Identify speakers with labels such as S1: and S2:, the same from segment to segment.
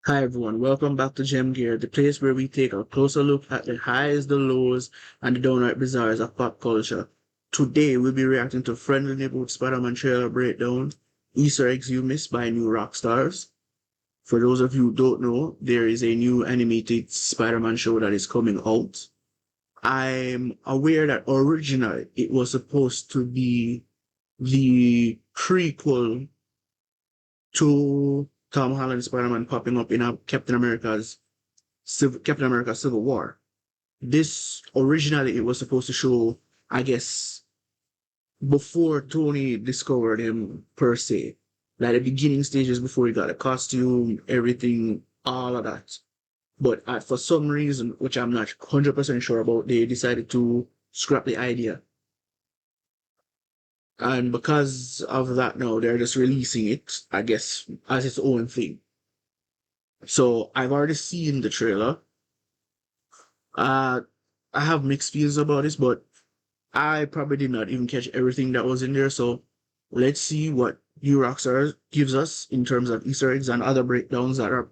S1: Hi everyone, welcome back to Jamgear, the place where we take a closer look at the highs, the lows, and the downright bizarres of pop culture. Today we'll be reacting to Friendly Neighborhood Spider-Man trailer breakdown, Easter eggs you missed by new rock stars. For those of you who don't know, there is a new animated Spider-Man show that is coming out. I'm aware that originally it was supposed to be the prequel to Tom Holland Spider-Man popping up in a Captain America Civil War. This originally it was supposed to show, I guess, before Tony discovered him per se, like the beginning stages before he got a costume, everything, all of that. But for some reason, which I'm not 100% sure about, they decided to scrap the idea. And because of that now, they're just releasing it, I guess, as its own thing. So I've already seen the trailer. Uh, I have mixed feelings about this, but I probably did not even catch everything that was in there. So let's see what New Rockstar gives us in terms of Easter eggs and other breakdowns that are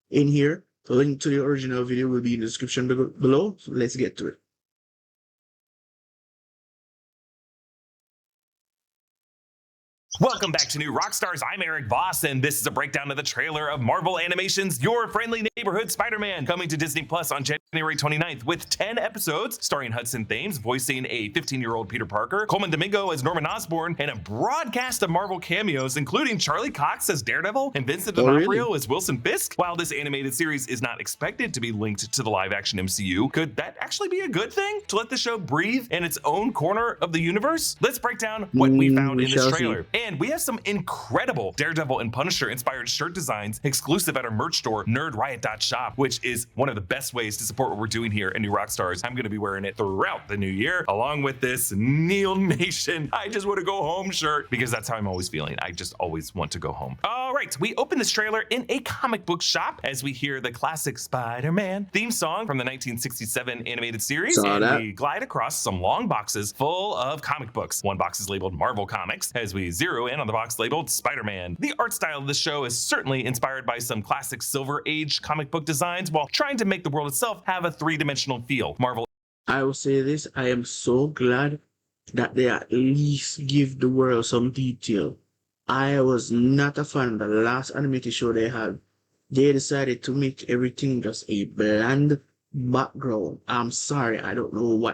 S1: in here. The link to the original video will be in the description below. So let's get to it.
S2: Welcome back to New Rockstars. I'm Eric Voss, and this is a breakdown of the trailer of Marvel Animation's Your Friendly Neighborhood Spider-Man, coming to Disney Plus on January 29th with 10 episodes, starring Hudson Thames voicing a 15-year-old Peter Parker, Coleman Domingo as Norman Osborn, and a broad cast of Marvel cameos, including Charlie Cox as Daredevil and Vincent D'Onofrio as Wilson Fisk. While this animated series is not expected to be linked to the live-action MCU, could that actually be a good thing? To let the show breathe in its own corner of the universe? Let's break down what we found in this trailer. And we have some incredible Daredevil and Punisher inspired shirt designs exclusive at our merch store, nerdriot.shop, which is one of the best ways to support what we're doing here at New Rockstars. I'm going to be wearing it throughout the new year, along with this Neil Nation I just want to go home shirt, because that's how I'm always feeling. I just always want to go home. All right, we open this trailer in a comic book shop as we hear the classic Spider-Man theme song from the 1967 animated series, we glide across some long boxes full of comic books. One box is labeled Marvel Comics as we zero in on the box labeled Spider-Man. The art style of this show is certainly inspired by some classic Silver Age comic book designs while trying to make the world itself have a three-dimensional feel. Marvel.
S1: I will say this, I am so glad that they at least give the world some detail. I was not a fan of the last animated show they had. They decided to make everything just a bland background. I'm sorry, I don't know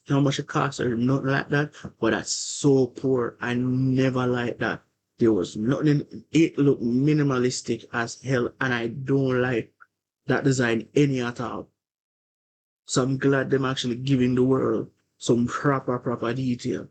S1: how much it costs or nothing like that, but that's so poor. I never liked that. There was nothing, it looked minimalistic as hell, and I don't like that design any at all. So I'm glad them actually giving the world some proper detail.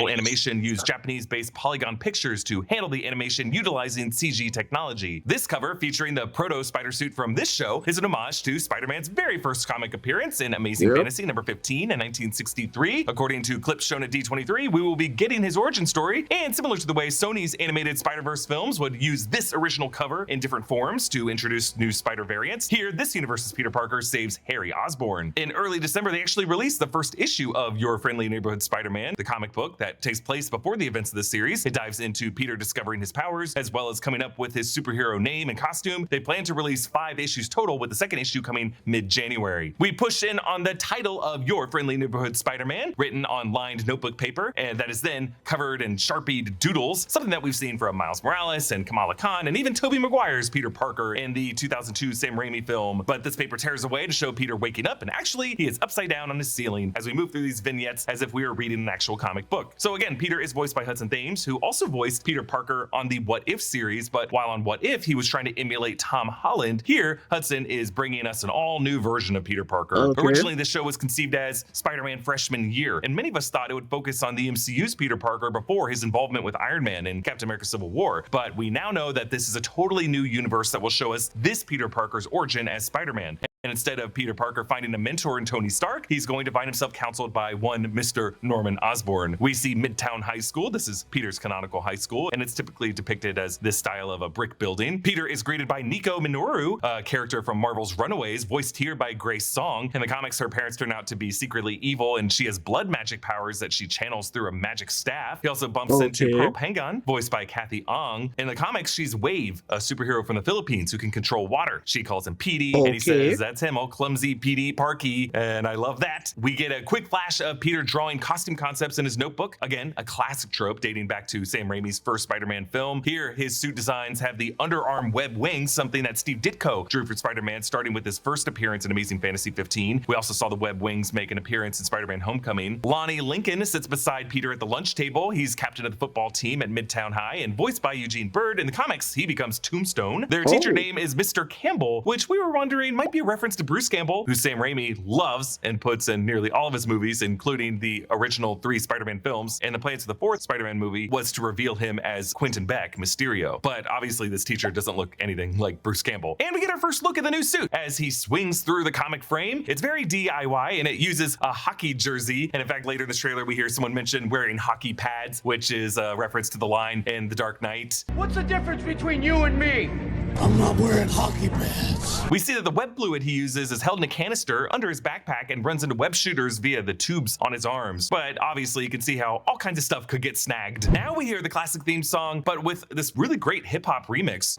S2: Animation used Japanese-based Polygon Pictures to handle the animation utilizing CG technology. This cover, featuring the proto-spider suit from this show, is an homage to Spider-Man's very first comic appearance in Amazing Fantasy number 15 in 1963. According to clips shown at D23, we will be getting his origin story, and similar to the way Sony's animated Spider-Verse films would use this original cover in different forms to introduce new Spider variants, here this universe's Peter Parker saves Harry Osborn. In early December, they actually released the first issue of Your Friendly Neighborhood Spider-Man, the comic book that takes place before the events of the series. It dives into Peter discovering his powers, as well as coming up with his superhero name and costume. They plan to release 5 issues total, with the second issue coming mid-January. We push in on the title of Your Friendly Neighborhood Spider-Man, written on lined notebook paper, and that is then covered in Sharpied doodles, something that we've seen from Miles Morales and Kamala Khan, and even Tobey Maguire's Peter Parker in the 2002 Sam Raimi film. But this paper tears away to show Peter waking up, and actually he is upside down on his ceiling as we move through these vignettes as if we were reading an actual comic book. So again, Peter is voiced by Hudson Thames, who also voiced Peter Parker on the What If series, but while on What If he was trying to emulate Tom Holland, here Hudson is bringing us an all-new version of Peter Parker. Originally, this show was conceived as Spider-Man Freshman Year, and many of us thought it would focus on the MCU's Peter Parker before his involvement with Iron Man in Captain America Civil War, but we now know that this is a totally new universe that will show us this Peter Parker's origin as Spider-Man. And instead of Peter Parker finding a mentor in Tony Stark, he's going to find himself counseled by one Mr. Norman Osborn. We see Midtown High School. This is Peter's canonical high school, and it's typically depicted as this style of a brick building. Peter is greeted by Nico Minoru, a character from Marvel's Runaways, voiced here by Grace Song. In the comics, her parents turn out to be secretly evil, and she has blood magic powers that she channels through a magic staff. He also bumps into Pearl Pangan, voiced by Kathy Ong. In the comics, she's Wave, a superhero from the Philippines who can control water. She calls him Petey, and he says, "That's him, all clumsy Petey Parky," and I love that. We get a quick flash of Peter drawing costume concepts in his notebook. Again, a classic trope dating back to Sam Raimi's first Spider-Man film. Here, his suit designs have the underarm web wings, something that Steve Ditko drew for Spider-Man, starting with his first appearance in Amazing Fantasy 15. We also saw the web wings make an appearance in Spider-Man Homecoming. Lonnie Lincoln sits beside Peter at the lunch table. He's captain of the football team at Midtown High and voiced by Eugene Bird. In the comics, he becomes Tombstone. Their teacher name is Mr. Campbell, which we were wondering might be a reference to Bruce Campbell, who Sam Raimi loves and puts in nearly all of his movies, including the original 3 Spider-Man films. And the plans for the 4th Spider-Man movie was to reveal him as Quentin Beck, Mysterio. But obviously this teacher doesn't look anything like Bruce Campbell. And we get our first look at the new suit as he swings through the comic frame. It's very DIY, and it uses a hockey jersey. And in fact, later in this trailer, we hear someone mention wearing hockey pads, which is a reference to the line in The Dark Knight.
S3: "What's the difference between you and me?
S4: I'm not wearing hockey pads."
S2: We see that the web fluid he uses is held in a canister under his backpack and runs into web shooters via the tubes on his arms. But obviously you can see how all kinds of stuff could get snagged. Now we hear the classic theme song, but with this really great hip-hop remix.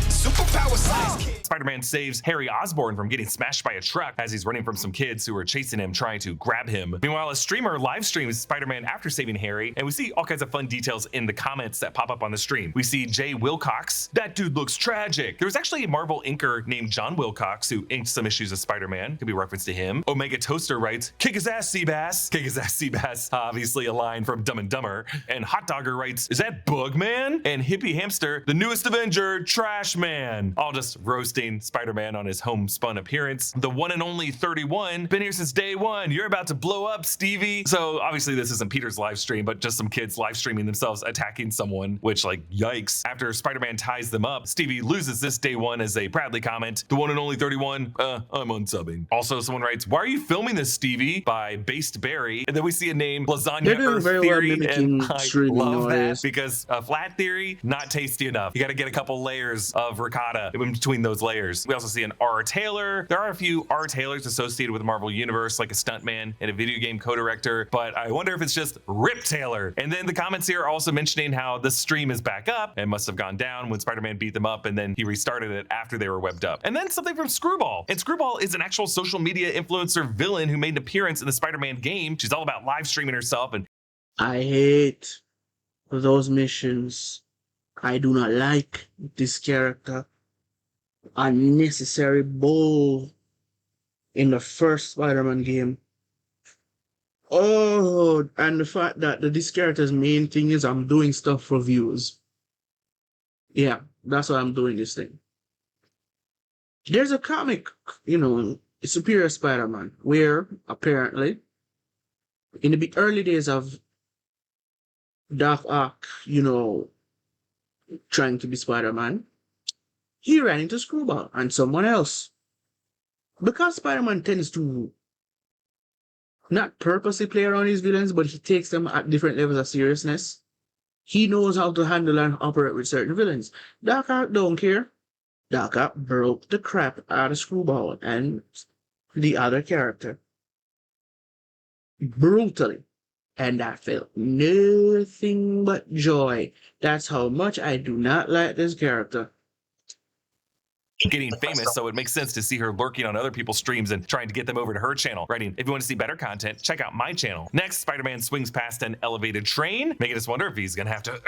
S4: Superpower size kid.
S2: Spider-Man saves Harry Osborn from getting smashed by a truck as he's running from some kids who are chasing him, trying to grab him. Meanwhile, a streamer live streams Spider-Man after saving Harry, and we see all kinds of fun details in the comments that pop up on the stream. We see Jay Wilcox. "That dude looks tragic." There was actually a Marvel inker named John Wilcox who inked some issues of Spider-Man. Could be a reference to him. Omega Toaster writes, "Kick his ass, Seabass." Kick his ass, Seabass. Obviously a line from Dumb and Dumber. And Hot Dogger writes, "Is that Bugman?" And Hippie Hamster, "The newest Avenger, Trash Man." All just roasting Spider-Man on his homespun appearance. The one and only 31, "Been here since day one. You're about to blow up, Stevie." So obviously this isn't Peter's live stream, but just some kids live streaming themselves attacking someone, which, like, yikes. After Spider-Man ties them up, Stevie loses this day one as a proudly comment, "The one and only 31, I'm unsubbing." Also, someone writes, "Why are you filming this, Stevie?" by Based Berry. And then we see a name, Lasagna Earth Theory, and I love that because a flat theory, not tasty enough. You got to get a couple layers of ricotta in between those layers. We also see an R. Taylor. There are a few R. Taylors associated with the Marvel Universe, like a stuntman and a video game co-director, but I wonder if it's just Rip Taylor. And then the comments here are also mentioning how the stream is back up and must have gone down when Spider-Man beat them up, and then he restarted it after they were webbed up. And then something from Screwball. And Screwball is an actual social media influencer villain who made an appearance in the Spider-Man game. She's all about live streaming herself. And
S1: I hate those missions. I do not like this character. Unnecessary bull in the first Spider-Man game. Oh, and the fact that this character's main thing is I'm doing stuff for views. Yeah, that's why I'm doing this thing. There's a comic, Superior Spider-Man, where apparently in the early days of Doc Ock, trying to be Spider-Man, he ran into Screwball and someone else. Because Spider-Man tends to not purposely play around his villains, but he takes them at different levels of seriousness. He knows how to handle and operate with certain villains. Doc Ock don't care. Doc Ock broke the crap out of Screwball and the other character. Brutally. And I felt nothing but joy. That's how much I do not like this character.
S2: Getting famous, so it makes sense to see her lurking on other people's streams and trying to get them over to her channel. Writing, "If you want to see better content, check out my channel." Next, Spider-Man swings past an elevated train, making us wonder if he's gonna have to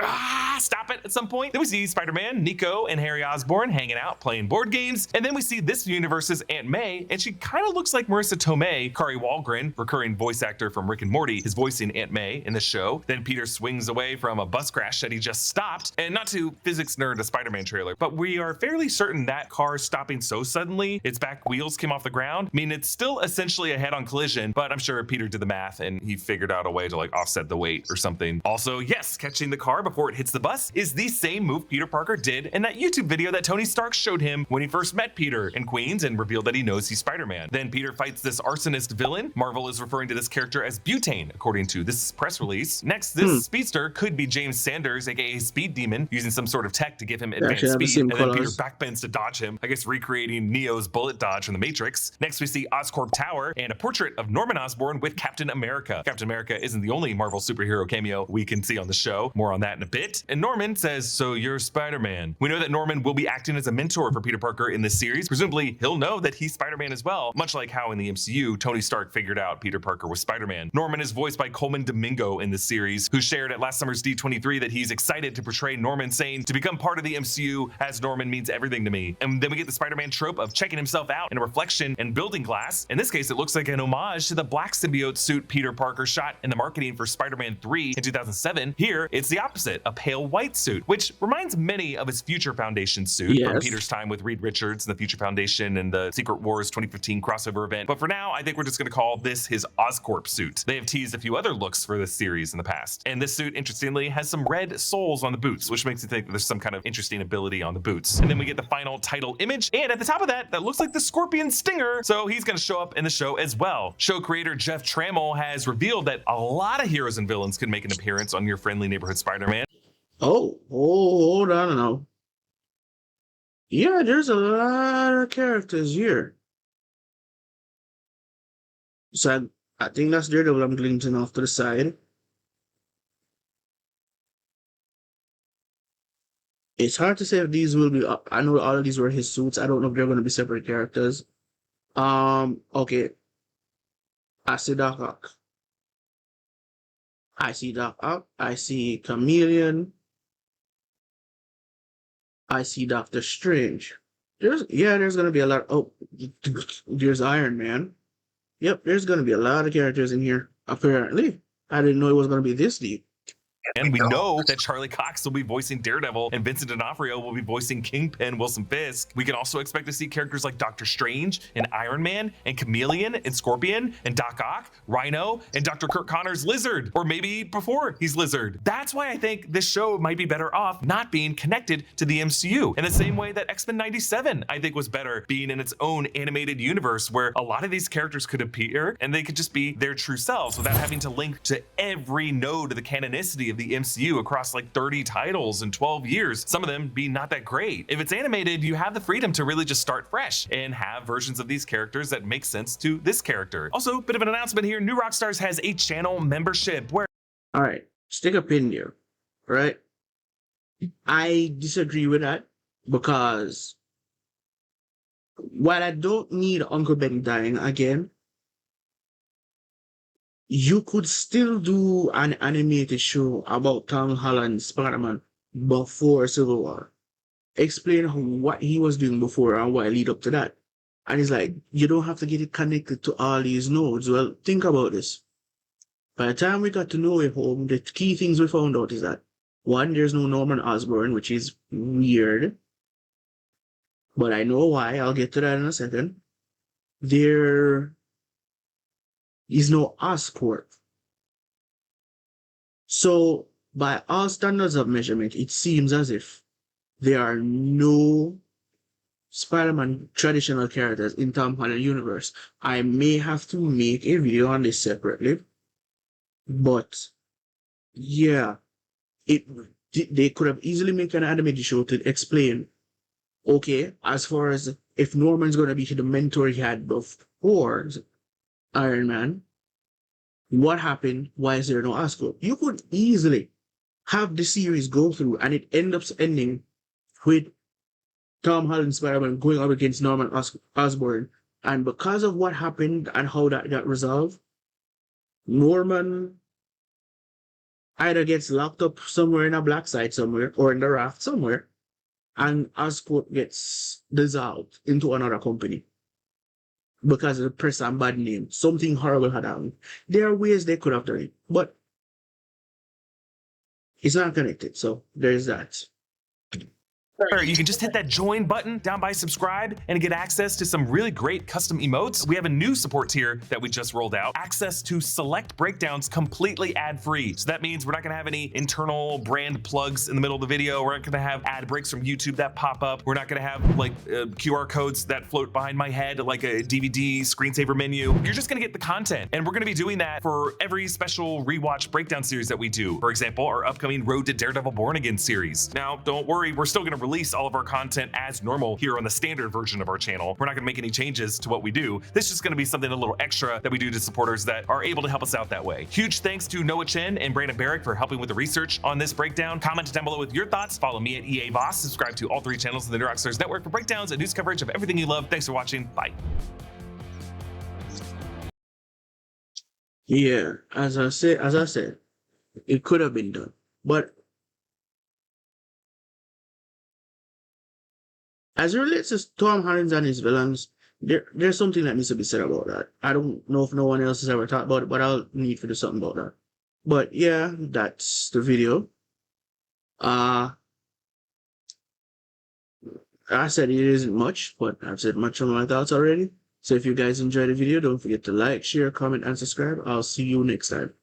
S2: stop it at some point. Then we see Spider-Man, Nico, and Harry Osborn hanging out, playing board games. And then we see this universe's Aunt May, and she kind of looks like Marissa Tomei. Kari Wahlgren, recurring voice actor from Rick and Morty, is voicing Aunt May in the show. Then Peter swings away from a bus crash that he just stopped. And not to physics nerd a Spider-Man trailer, but we are fairly certain that car stopping so suddenly its back wheels came off the ground. I mean, it's still essentially a head-on collision, but I'm sure Peter did the math and he figured out a way to like offset the weight or something. Also, yes, catching the car before it hits the bus is the same move Peter Parker did in that YouTube video that Tony Stark showed him when he first met Peter in Queens and revealed that he knows he's Spider-Man. Then Peter fights this arsonist villain. Marvel is referring to this character as Butane, according to this press release. Next, this speedster could be James Sanders, aka Speed Demon, using some sort of tech to give him advanced speed, and then Peter backbends to dodge him, I guess recreating Neo's bullet dodge from the Matrix. Next, we see Oscorp Tower and a portrait of Norman Osborn with Captain America. Captain America isn't the only Marvel superhero cameo we can see on the show. More on that in a bit. And Norman says, "So you're Spider-Man." We know that Norman will be acting as a mentor for Peter Parker in this series. Presumably, he'll know that he's Spider-Man as well, much like how in the MCU, Tony Stark figured out Peter Parker was Spider-Man. Norman is voiced by Coleman Domingo in this series, who shared at last summer's D23 that he's excited to portray Norman, saying, "To become part of the MCU as Norman means everything to me." And then we get the Spider-Man trope of checking himself out in a reflection and building glass. In this case, it looks like an homage to the black symbiote suit Peter Parker shot in the marketing for Spider-Man 3 in 2007. Here, it's the opposite, a pale white suit, which reminds many of his Future Foundation suit from Peter's time with Reed Richards and the Future Foundation and the Secret Wars 2015 crossover event. But for now, I think we're just going to call this his Oscorp suit. They have teased a few other looks for this series in the past. And this suit, interestingly, has some red soles on the boots, which makes me think that there's some kind of interesting ability on the boots. And then we get the final title image, and at the top of that, that looks like the Scorpion Stinger, so he's going to show up in the show as well. Show creator Jeff Trammell has revealed that a lot of heroes and villains could make an appearance on your friendly neighborhood Spider-Man.
S1: Oh, hold on now. Yeah, there's a lot of characters here. So I think that's Daredevil I'm glinting off to the side. It's hard to say if these will be up. I know all of these were his suits. I don't know if they're going to be separate characters. Okay. I see Doc Ock. I see Doc Ock. I see Chameleon. I see Doctor Strange. There's gonna be a lot. Oh, there's Iron Man. Yep, there's gonna be a lot of characters in here. Apparently, I didn't know it was gonna be this deep.
S2: And we know that Charlie Cox will be voicing Daredevil and Vincent D'Onofrio will be voicing Kingpin Wilson Fisk. We can also expect to see characters like Doctor Strange and Iron Man and Chameleon and Scorpion and Doc Ock, Rhino, and Dr. Kirk Connor's Lizard, or maybe before he's Lizard. That's why I think this show might be better off not being connected to the MCU in the same way that X-Men 97 I think was better being in its own animated universe where a lot of these characters could appear and they could just be their true selves without having to link to every node of the canonicity of the MCU across like 30 titles in 12 years, some of them being not that great. If it's animated, you have the freedom to really just start fresh and have versions of these characters that make sense to this character. Also, bit of an announcement here, New Rockstars has a channel membership where...
S1: All right, stick a pin there, right? I disagree with that because while I don't need Uncle Ben dying again, you could still do an animated show about Tom Holland's Spider-Man before Civil War. Explain what he was doing before and what lead up to that. And it's like, you don't have to get it connected to all these nodes. Well, think about this. By the time we got to No Way Home, the key things we found out is that, one, there's no Norman Osborn, which is weird. But I know why. I'll get to that in a second. There is no Oscorp. So, by all standards of measurement, it seems as if there are no Spider-Man traditional characters in Tom Holland universe. I may have to make a video on this separately, but yeah, they could have easily made an animated show to explain, okay, as far as if Norman's going to be the mentor he had before Iron Man, what happened? Why is there no Oscorp? You could easily have the series go through and it ends up ending with Tom Holland Spider-Man going up against Norman Osborn. And because of what happened and how that got resolved, Norman either gets locked up somewhere in a black site somewhere or in the raft somewhere, and Oscorp gets dissolved into another company because of the press and bad name. Something horrible had happened. There are ways they could have done it, but it's not connected. So there's that.
S2: Or you can just hit that join button down by subscribe and get access to some really great custom emotes. We have a new support tier that we just rolled out, access to select breakdowns completely ad-free. So that means we're not gonna have any internal brand plugs in the middle of the video. We're not gonna have ad breaks from YouTube that pop up. We're not gonna have like QR codes that float behind my head like a DVD screensaver menu. You're just gonna get the content. And we're gonna be doing that for every special rewatch breakdown series that we do. For example, our upcoming Road to Daredevil Born Again series. Now, don't worry, we're still gonna release all of our content as normal here on the standard version of our channel. We're not gonna make any changes to what we do. This is just gonna be something a little extra that we do to supporters that are able to help us out that way. Huge thanks to Noah Chen and Brandon Barrick for helping with the research on this breakdown. Comment down below with your thoughts. Follow me at EA Boss. Subscribe to all 3 channels of the New Rockstars Network for breakdowns and news coverage of everything you love. Thanks for watching. Bye.
S1: Yeah, as I said, it could have been done, but as it relates to Tom Holland and his villains, there's something that needs to be said about that. I don't know if no one else has ever talked about it, but I'll need to do something about that. But yeah, that's the video. I said it isn't much, but I've said much of my thoughts already. So if you guys enjoyed the video, don't forget to like, share, comment, and subscribe. I'll see you next time.